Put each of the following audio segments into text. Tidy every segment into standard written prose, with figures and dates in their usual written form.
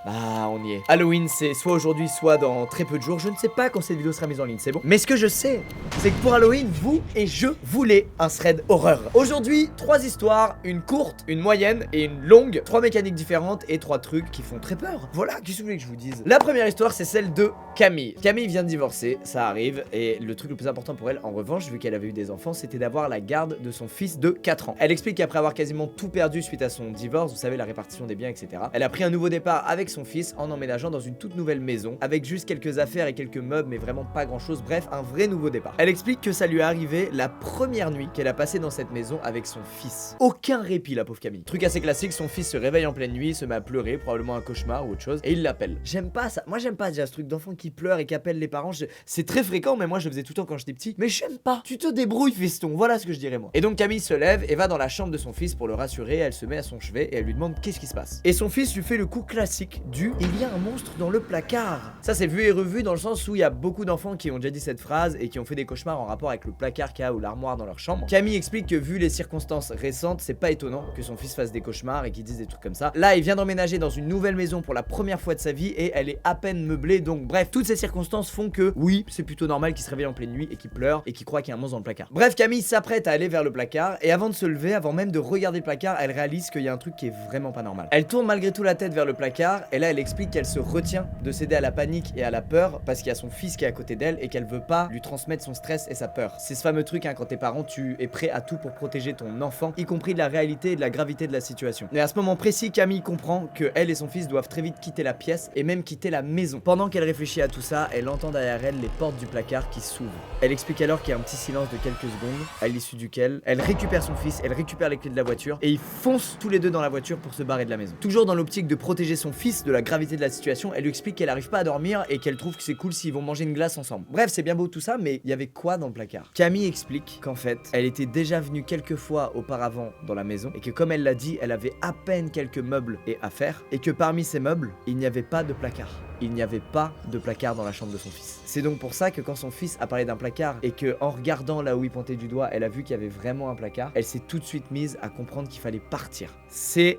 Ah, on y est. Halloween, c'est soit aujourd'hui, soit dans très peu de jours. Je ne sais pas quand cette vidéo sera mise en ligne, c'est bon. Mais ce que je sais, c'est que pour Halloween, vous et je voulez un thread horreur. Aujourd'hui, 3 histoires, une courte, une moyenne et une longue. 3 mécaniques différentes et 3 trucs qui font très peur. Voilà, qu'est-ce que vous voulez que je vous dise? La première histoire, c'est celle de Camille. Camille vient de divorcer, ça arrive. Et le truc le plus important pour elle, en revanche, vu qu'elle avait eu des enfants, c'était d'avoir la garde de son fils de 4 ans. Elle explique qu'après avoir quasiment tout perdu suite à son divorce, vous savez, la répartition des biens, etc. Elle a pris un nouveau départ avec son fils en emménageant dans une toute nouvelle maison, avec juste quelques affaires et quelques meubles, mais vraiment pas grand chose, bref, un vrai nouveau départ. Elle explique que ça lui est arrivé la première nuit qu'elle a passée dans cette maison avec son fils. Aucun répit, la pauvre Camille. Truc assez classique, son fils se réveille en pleine nuit, se met à pleurer, probablement un cauchemar ou autre chose, et il l'appelle. J'aime pas ça, moi j'aime pas déjà ce truc d'enfant qui pleure et qui appelle les parents, c'est très fréquent, mais moi je le faisais tout le temps quand j'étais petit, mais j'aime pas. Tu te débrouilles, fiston, voilà ce que je dirais moi. Et donc Camille se lève et va dans la chambre de son fils pour le rassurer, elle se met à son chevet et elle lui demande qu'est-ce qui se passe. Et son fils lui fait le coup classique du il y a un monstre dans le placard. Ça c'est vu et revu dans le sens où il y a beaucoup d'enfants qui ont déjà dit cette phrase et qui ont fait des cauchemars en rapport avec le placard qu'il y a ou l'armoire dans leur chambre. Camille explique que vu les circonstances récentes, c'est pas étonnant que son fils fasse des cauchemars et qu'il dise des trucs comme ça. Là, il vient d'emménager dans une nouvelle maison pour la première fois de sa vie et elle est à peine meublée, donc bref, toutes ces circonstances font que oui, c'est plutôt normal qu'il se réveille en pleine nuit et qu'il pleure et qu'il croit qu'il y a un monstre dans le placard. Bref, Camille s'apprête à aller vers le placard et avant de se lever, avant même de regarder le placard, elle réalise qu'il y a un truc qui est vraiment pas normal. Elle tourne malgré tout la tête vers le placard et là elle explique qu'elle se retient de céder à la panique et à la peur parce qu'il y a son fils qui est à côté d'elle et qu'elle veut pas lui transmettre son stress et sa peur. C'est ce fameux truc quand t'es parent, tu es prêt à tout pour protéger ton enfant, y compris de la réalité et de la gravité de la situation. Et à ce moment précis, Camille comprend que elle et son fils doivent très vite quitter la pièce et même quitter la maison. Pendant qu'elle réfléchit à tout ça, elle entend derrière elle les portes du placard qui s'ouvrent. Elle explique alors qu'il y a un petit silence de quelques secondes, à l'issue duquel elle récupère son fils, elle récupère les clés de la voiture et ils foncent tous les deux dans la voiture pour se barrer de la maison. Toujours dans l'optique de protéger son fils de la gravité de la situation, elle lui explique qu'elle arrive pas à dormir et qu'elle trouve que c'est cool s'ils vont manger une glace ensemble. Bref, c'est bien beau tout ça, mais il y avait quoi dans le placard? Camille explique qu'en fait, elle était déjà venue quelques fois auparavant dans la maison et que comme elle l'a dit, elle avait à peine quelques meubles et affaires et que parmi ces meubles, il n'y avait pas de placard. Il n'y avait pas de placard dans la chambre de son fils. C'est donc pour ça que quand son fils a parlé d'un placard et que en regardant là où il pointait du doigt, elle a vu qu'il y avait vraiment un placard, elle s'est tout de suite mise à comprendre qu'il fallait partir. C'est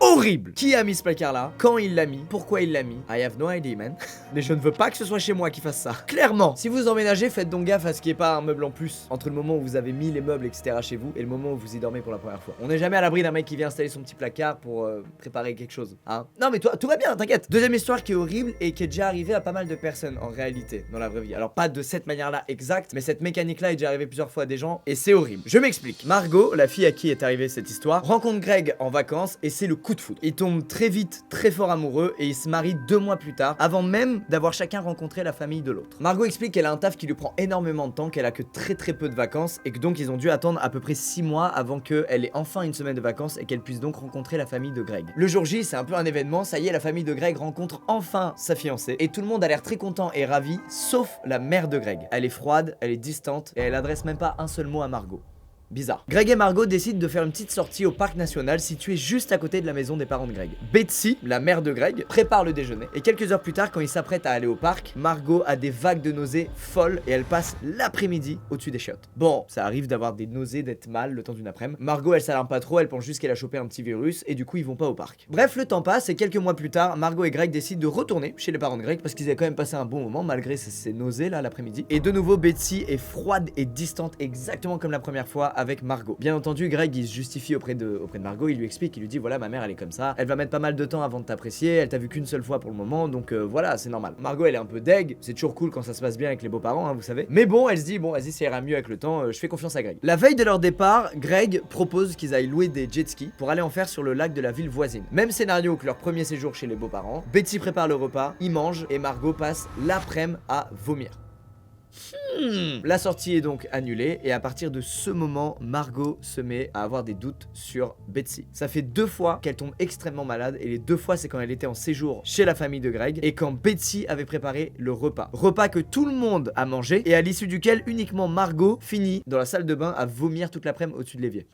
horrible. Qui a mis ce placard là? Quand il l'a mis? Pourquoi il l'a mis? I have no idea, man. Mais je ne veux pas que ce soit chez moi qui fasse ça. Clairement. Si vous emménagez, faites donc gaffe à ce qu'il n'y ait pas un meuble en plus entre le moment où vous avez mis les meubles, etc. chez vous et le moment où vous y dormez pour la première fois. On n'est jamais à l'abri d'un mec qui vient installer son petit placard pour préparer quelque chose, hein. Non mais toi, tout va bien, t'inquiète. Deuxième histoire qui est horrible et qui est déjà arrivée à pas mal de personnes en réalité dans la vraie vie. Alors pas de cette manière-là exacte, mais cette mécanique-là est déjà arrivée plusieurs fois à des gens et c'est horrible. Je m'explique. Margot, la fille à qui est arrivée cette histoire, rencontre Greg en vacances et c'est le coup de foudre. Ils tombent très vite, très fort amoureux et ils se marient 2 mois plus tard, avant même d'avoir chacun rencontré la famille de l'autre. Margot explique qu'elle a un taf qui lui prend énormément de temps, qu'elle a que très peu de vacances et que donc ils ont dû attendre à peu près 6 mois avant qu'elle ait enfin une semaine de vacances et qu'elle puisse donc rencontrer la famille de Greg. Le jour J, c'est un peu un événement, ça y est, la famille de Greg rencontre enfin sa fiancée et tout le monde a l'air très content et ravi, sauf la mère de Greg. Elle est froide, elle est distante et elle adresse même pas un seul mot à Margot. Bizarre. Greg et Margot décident de faire une petite sortie au parc national situé juste à côté de la maison des parents de Greg. Betsy, la mère de Greg, prépare le déjeuner et quelques heures plus tard, quand ils s'apprêtent à aller au parc, Margot a des vagues de nausées folles et elle passe l'après-midi au-dessus des chiottes. Bon, ça arrive d'avoir des nausées, d'être mal le temps d'une après-midi. Margot, elle s'alarme pas trop, elle pense juste qu'elle a chopé un petit virus et du coup ils vont pas au parc. Bref, le temps passe et quelques mois plus tard, Margot et Greg décident de retourner chez les parents de Greg parce qu'ils avaient quand même passé un bon moment malgré ces nausées là l'après-midi. Et de nouveau, Betsy est froide et distante exactement comme la première fois avec Margot. Bien entendu, Greg il se justifie auprès de Margot, il lui explique, il lui dit voilà ma mère elle est comme ça, elle va mettre pas mal de temps avant de t'apprécier, elle t'a vu qu'une seule fois pour le moment donc voilà c'est normal. Margot elle est un peu deg, c'est toujours cool quand ça se passe bien avec les beaux-parents hein, vous savez. Mais bon elle se dit bon vas-y ça ira mieux avec le temps, je fais confiance à Greg. La veille de leur départ, Greg propose qu'ils aillent louer des jet skis pour aller en faire sur le lac de la ville voisine. Même scénario que leur premier séjour chez les beaux-parents, Betsy prépare le repas, ils mangent et Margot passe l'après-midi à vomir. La sortie est donc annulée et à partir de ce moment, Margot se met à avoir des doutes sur Betsy. Ça fait 2 fois qu'elle tombe extrêmement malade et les 2 fois c'est quand elle était en séjour chez la famille de Greg et quand Betsy avait préparé le repas. Repas que tout le monde a mangé et à l'issue duquel uniquement Margot finit dans la salle de bain à vomir toute l'après-midi au-dessus de l'évier.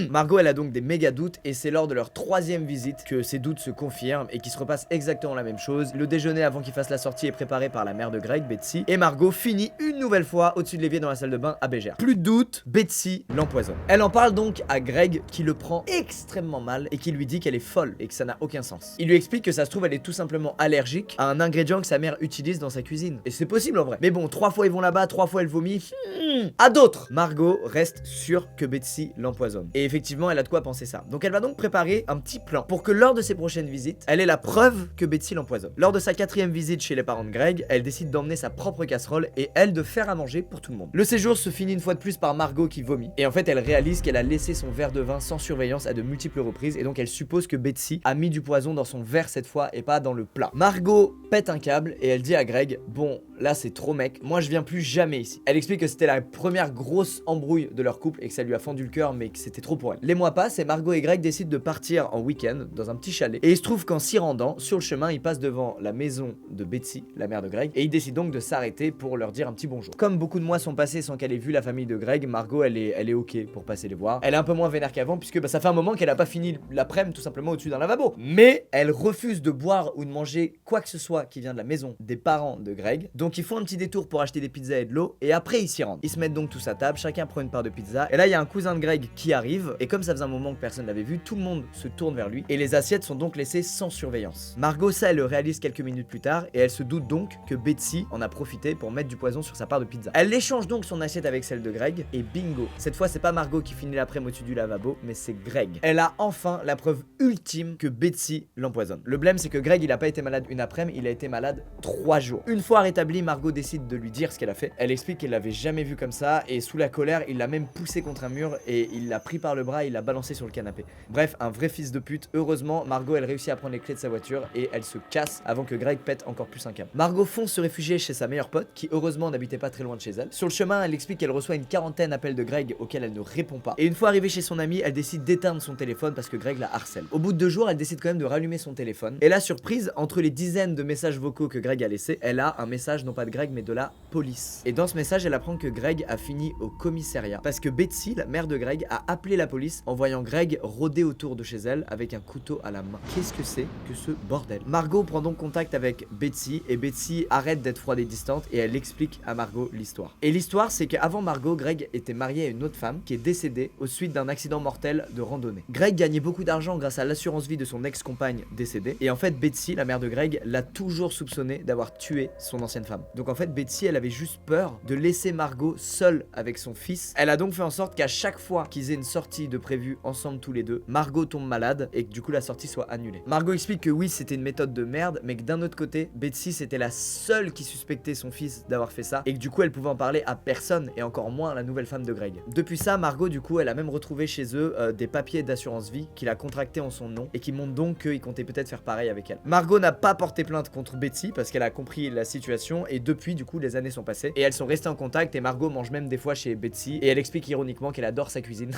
Margot elle a donc des méga doutes et c'est lors de leur 3e visite que ces doutes se confirment et qu'il se repasse exactement la même chose. Le déjeuner avant qu'il fasse la sortie est préparé par la mère de Greg, Betsy, et Margot finit une nouvelle fois au-dessus de l'évier dans la salle de bain à Bégère. Plus de doute, Betsy l'empoisonne. Elle en parle donc à Greg qui le prend extrêmement mal et qui lui dit qu'elle est folle et que ça n'a aucun sens. Il lui explique que ça se trouve elle est tout simplement allergique à un ingrédient que sa mère utilise dans sa cuisine. Et c'est possible en vrai. Mais bon, 3 fois ils vont là-bas, 3 fois elle vomit. À d'autres. Margot reste sûre que Betsy l'empoisonne. Et effectivement, elle a de quoi penser ça. Donc elle va donc préparer un petit plan pour que lors de ses prochaines visites, elle ait la preuve que Betsy l'empoisonne. Lors de sa 4e visite chez les parents de Greg, elle décide d'emmener sa propre casserole et elle de faire à manger pour tout le monde. Le séjour se finit une fois de plus par Margot qui vomit. Et en fait, elle réalise qu'elle a laissé son verre de vin sans surveillance à de multiples reprises. Et donc elle suppose que Betsy a mis du poison dans son verre cette fois et pas dans le plat. Margot pète un câble et elle dit à Greg, bon, là c'est trop mec, moi je viens plus jamais ici. Elle explique que c'était la première grosse embrouille de leur couple et que ça lui a fendu le cœur mais que c'était trop pour elle. Les mois passent et Margot et Greg décident de partir en week-end dans un petit chalet. Et il se trouve qu'en s'y rendant, sur le chemin, ils passent devant la maison de Betsy, la mère de Greg, et ils décident donc de s'arrêter pour leur dire un petit bonjour. Comme beaucoup de mois sont passés sans qu'elle ait vu la famille de Greg, Margot elle est ok pour passer les voir. Elle est un peu moins vénère qu'avant puisque ça fait un moment qu'elle a pas fini l'après-midi tout simplement au-dessus d'un lavabo. Mais elle refuse de boire ou de manger quoi que ce soit qui vient de la maison des parents de Greg. Donc ils font un petit détour pour acheter des pizzas et de l'eau et après ils s'y rendent. Ils se mettent donc tous à table, chacun prend une part de pizza et là il y a un cousin de Greg qui arrive et comme ça faisait un moment que personne l'avait vu, tout le monde se tourne vers lui et les assiettes sont donc laissées sans surveillance. Margot ça elle le réalise quelques minutes plus tard et elle se doute donc que Betsy en a profité pour mettre du poison sur sa part de pizza. Elle échange donc son assiette avec celle de Greg et bingo, cette fois c'est pas Margot qui finit l'après-midi au-dessus du lavabo mais c'est Greg. Elle a enfin la preuve ultime que Betsy l'empoisonne. Le blême c'est que Greg il a pas été malade une après-midi, il a été malade 3 jours. Une fois rétabli, Margot décide de lui dire ce qu'elle a fait. Elle explique qu'elle l'avait jamais vu comme ça et sous la colère il l'a même poussé contre un mur et il l'a pris par le bras et il l'a balancé sur le canapé. Bref, un vrai fils de pute. Heureusement, Margot elle réussit à prendre les clés de sa voiture et elle se casse avant que Greg pète encore plus un câble. Margot fonce se réfugier chez sa meilleure pote qui heureusement n'habitait pas très loin de chez elle. Sur le chemin, elle explique qu'elle reçoit une 40aine d'appels de Greg auxquels elle ne répond pas. Et une fois arrivée chez son ami, elle décide d'éteindre son téléphone parce que Greg la harcèle. Au bout de 2 jours, elle décide quand même de rallumer son téléphone. Et la surprise, entre les dizaines de messages vocaux que Greg a laissés, elle a un message non pas de Greg mais de la police. Et dans ce message, elle apprend que Greg a fini au commissariat parce que Betsy, la mère de Greg, a appelé la police en voyant Greg rôder autour de chez elle avec un couteau à la main. Qu'est-ce que c'est que ce bordel? Margot prend donc contact avec Betsy et Betsy arrête d'être froide et distante et elle explique à Margot l'histoire. Et l'histoire, c'est qu'avant Margot, Greg était marié à une autre femme qui est décédée au suite d'un accident mortel de randonnée. Greg gagnait beaucoup d'argent grâce à l'assurance vie de son ex-compagne décédée et en fait Betsy, la mère de Greg, l'a toujours soupçonné d'avoir tué son ancienne femme. Donc en fait Betsy, elle avait juste peur de laisser Margot seule avec son fils. Elle a donc fait en sorte qu'à chaque fois qu'ils aient une sortie de prévue ensemble tous les deux, Margot tombe malade et que du coup la sortie soit annulée. Margot explique que oui, c'était une méthode de merde, mais que d'un autre côté, Betsy c'était la seule qui suspectait son fils d'avoir fait ça et que du coup elle pouvait en parler à personne et encore moins à la nouvelle femme de Greg. Depuis ça, Margot du coup elle a même retrouvé chez eux des papiers d'assurance vie qu'il a contractés en son nom et qui montrent donc qu'il comptait peut-être faire pareil avec elle. Margot n'a pas porté plainte contre Betsy parce qu'elle a compris la situation et depuis du coup les années sont passées et elles sont restées en contact et Margot mange même des fois chez Betsy et elle explique ironiquement qu'elle adore sa cuisine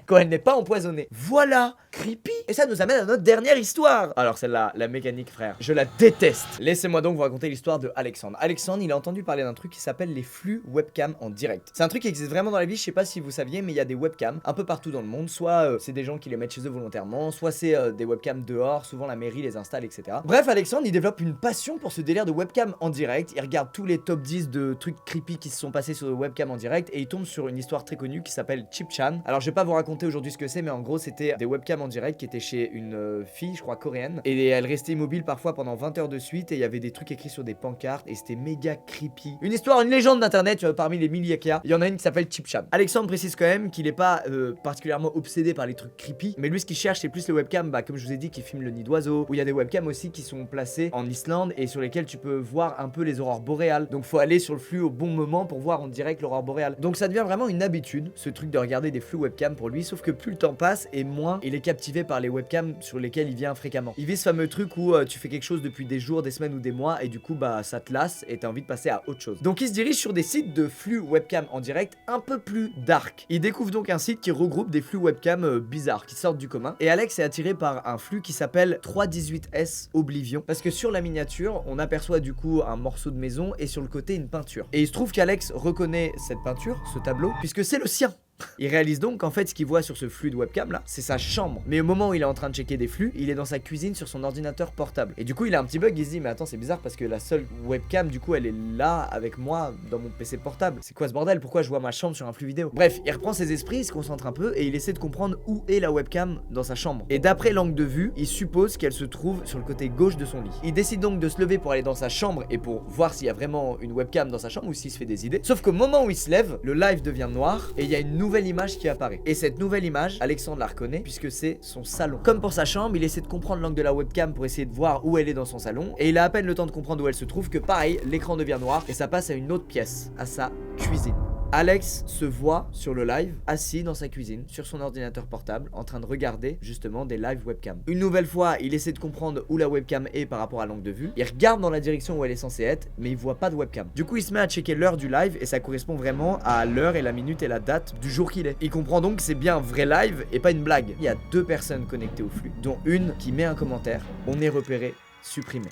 quand elle n'est pas empoisonnée. Voilà, creepy. Et ça nous amène à notre dernière histoire. Alors celle-là, la mécanique frère, je la déteste. Laissez-moi donc vous raconter l'histoire de Alexandre. Alexandre, il a entendu parler d'un truc qui s'appelle les flux webcam en direct. C'est un truc qui existe vraiment dans la vie, je sais pas si vous saviez, mais il y a des webcams un peu partout dans le monde. Soit c'est des gens qui les mettent chez eux volontairement, soit c'est des webcams dehors, souvent la mairie les installe, etc. Bref, Alexandre, il développe une passion pour ce délire de webcam en direct. Il regarde tous les top 10 de trucs creepy qui se sont passés sur le webcam en direct et il tombe sur une histoire très connue qui s'appelle Chip Chan. Alors je vais pas vous raconter aujourd'hui ce que c'est, mais en gros c'était des webcams en direct qui étaient chez une fille, je crois coréenne, et elle restait immobile parfois pendant 20 heures de suite et il y avait des trucs écrits sur des pancartes et c'était méga creepy. Une histoire, une légende d'internet parmi les milliers qu'il y a. Il y en a une qui s'appelle Chip Chan. Alexandre précise quand même qu'il est pas particulièrement obsédé par les trucs creepy, mais lui ce qu'il cherche c'est plus les webcams, comme je vous ai dit, qui filment le nid d'oiseau, où il y a des webcams aussi qui sont placées en Islande et sur lesquelles tu peux voir un peu les aurores boréales. Donc faut aller sur le flux au bon moment pour voir en direct l'aurore boréale. Donc ça devient vraiment une habitude, ce truc de regarder des flux webcam pour lui, sauf que plus le temps passe et moins il est captivé par les webcams sur lesquels il vient fréquemment. Il vit ce fameux truc où tu fais quelque chose depuis des jours, des semaines ou des mois et du coup ça te lasse et t'as envie de passer à autre chose. Donc il se dirige sur des sites de flux webcam en direct un peu plus dark. Il découvre donc un site qui regroupe des flux webcam bizarres qui sortent du commun et Alex est attiré par un flux qui s'appelle 318S Oblivion parce que sur la miniature on aperçoit du coup un morceau de maison et sur le côté une peinture. Et il se trouve qu'Alex reconnaît cette peinture, ce tableau, puisque c'est le sien. Il réalise donc qu'en fait ce qu'il voit sur ce flux de webcam là, c'est sa chambre. Mais au moment où il est en train de checker des flux, il est dans sa cuisine sur son ordinateur portable. Et du coup il a un petit bug, il se dit mais attends c'est bizarre parce que la seule webcam du coup elle est là avec moi dans mon PC portable. C'est quoi ce bordel? Pourquoi je vois ma chambre sur un flux vidéo? Bref, il reprend ses esprits, il se concentre un peu et il essaie de comprendre où est la webcam dans sa chambre. Et d'après l'angle de vue, il suppose qu'elle se trouve sur le côté gauche de son lit. Il décide donc de se lever pour aller dans sa chambre et pour voir s'il y a vraiment une webcam dans sa chambre ou s'il se fait des idées. Sauf qu'au moment où il se lève, le live devient noir et il y a une nouvelle image qui apparaît. Et cette nouvelle image, Alexandre la reconnaît puisque c'est son salon. Comme pour sa chambre, il essaie de comprendre l'angle de la webcam pour essayer de voir où elle est dans son salon. Et il a à peine le temps de comprendre où elle se trouve que pareil, l'écran devient noir et ça passe à une autre pièce, à sa cuisine. Alex se voit sur le live, assis dans sa cuisine, sur son ordinateur portable, en train de regarder justement des live webcam. Une nouvelle fois, il essaie de comprendre où la webcam est par rapport à l'angle de vue. Il regarde dans la direction où elle est censée être, mais il voit pas de webcam. Du coup, il se met à checker l'heure du live et ça correspond vraiment à l'heure et la minute et la date du jour qu'il est. Il comprend donc que c'est bien un vrai live et pas une blague. Il y a 2 personnes connectées au flux, dont une qui met un commentaire. On est repéré, supprimé.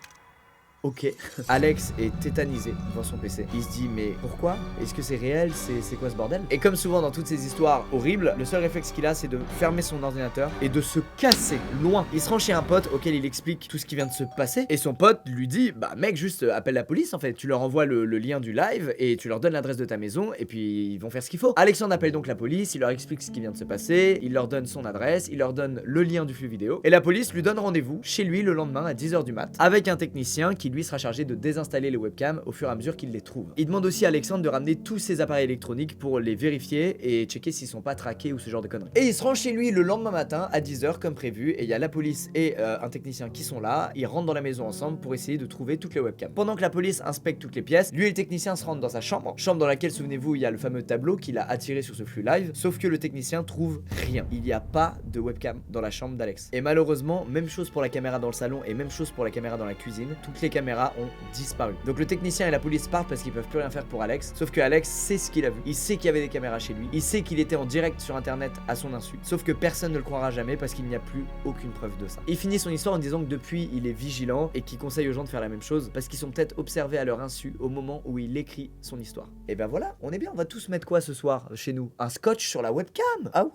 Ok, Alex est tétanisé devant son PC. Il se dit mais pourquoi? Est-ce que c'est réel? C'est quoi ce bordel? Et comme souvent dans toutes ces histoires horribles, le seul réflexe qu'il a c'est de fermer son ordinateur et de se casser loin. Il se rend chez un pote auquel il explique tout ce qui vient de se passer et son pote lui dit bah mec juste appelle la police en fait. Tu leur envoies le lien du live et tu leur donnes l'adresse de ta maison et puis ils vont faire ce qu'il faut. Alexandre appelle donc la police, il leur explique ce qui vient de se passer, il leur donne son adresse, il leur donne le lien du flux vidéo et la police lui donne rendez-vous chez lui le lendemain à 10h du mat avec un technicien qui lui sera chargé de désinstaller les webcams au fur et à mesure qu'il les trouve. Il demande aussi à Alexandre de ramener tous ses appareils électroniques pour les vérifier et checker s'ils sont pas traqués ou ce genre de conneries. Et il se rend chez lui le lendemain matin à 10h comme prévu et il y a la police et un technicien qui sont là. Ils rentrent dans la maison ensemble pour essayer de trouver toutes les webcams. Pendant que la police inspecte toutes les pièces, lui et le technicien se rendent dans sa chambre dans laquelle, souvenez-vous, il y a le fameux tableau qu'il a attiré sur ce flux live, sauf que le technicien trouve rien. Il n'y a pas de webcam dans la chambre d'Alex. Et malheureusement, même chose pour la caméra dans le salon et même chose pour la caméra dans la cuisine, toutes les caméras ont disparu. Donc le technicien et la police partent parce qu'ils peuvent plus rien faire pour Alex, sauf que Alex sait ce qu'il a vu. Il sait qu'il y avait des caméras chez lui, il sait qu'il était en direct sur internet à son insu, sauf que personne ne le croira jamais parce qu'il n'y a plus aucune preuve de ça. Il finit son histoire en disant que depuis il est vigilant et qu'il conseille aux gens de faire la même chose parce qu'ils sont peut-être observés à leur insu au moment où il écrit son histoire. Et ben voilà, on est bien, on va tous mettre quoi ce soir chez nous? Un scotch sur la webcam? Ah oui!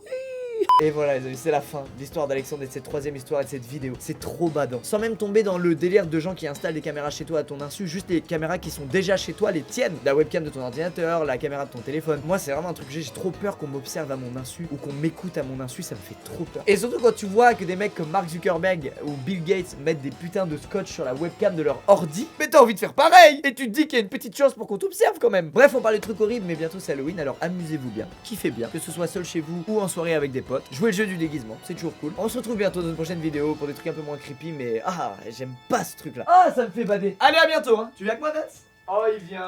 Et voilà les amis, c'est la fin de l'histoire d'Alexandre et de cette 3e histoire et de cette vidéo. C'est trop badant. Sans même tomber dans le délire de gens qui installent des caméras chez toi à ton insu, juste les caméras qui sont déjà chez toi, les tiennes. La webcam de ton ordinateur, la caméra de ton téléphone. Moi c'est vraiment un truc que j'ai trop peur qu'on m'observe à mon insu ou qu'on m'écoute à mon insu, ça me fait trop peur. Et surtout quand tu vois que des mecs comme Mark Zuckerberg ou Bill Gates mettent des putains de scotch sur la webcam de leur ordi, mais t'as envie de faire pareil. Et tu te dis qu'il y a une petite chance pour qu'on t'observe quand même. Bref, on parle de trucs horribles, mais bientôt c'est Halloween, alors amusez-vous bien, kiffez bien, que ce soit seul chez vous ou en soirée avec des potes. Jouez le jeu du déguisement, c'est toujours cool. On se retrouve bientôt dans une prochaine vidéo pour des trucs un peu moins creepy, mais j'aime pas ce truc là. Ah, ça me fait bader. Allez, à bientôt, hein. Tu viens avec moi, Nats? Oh, il vient.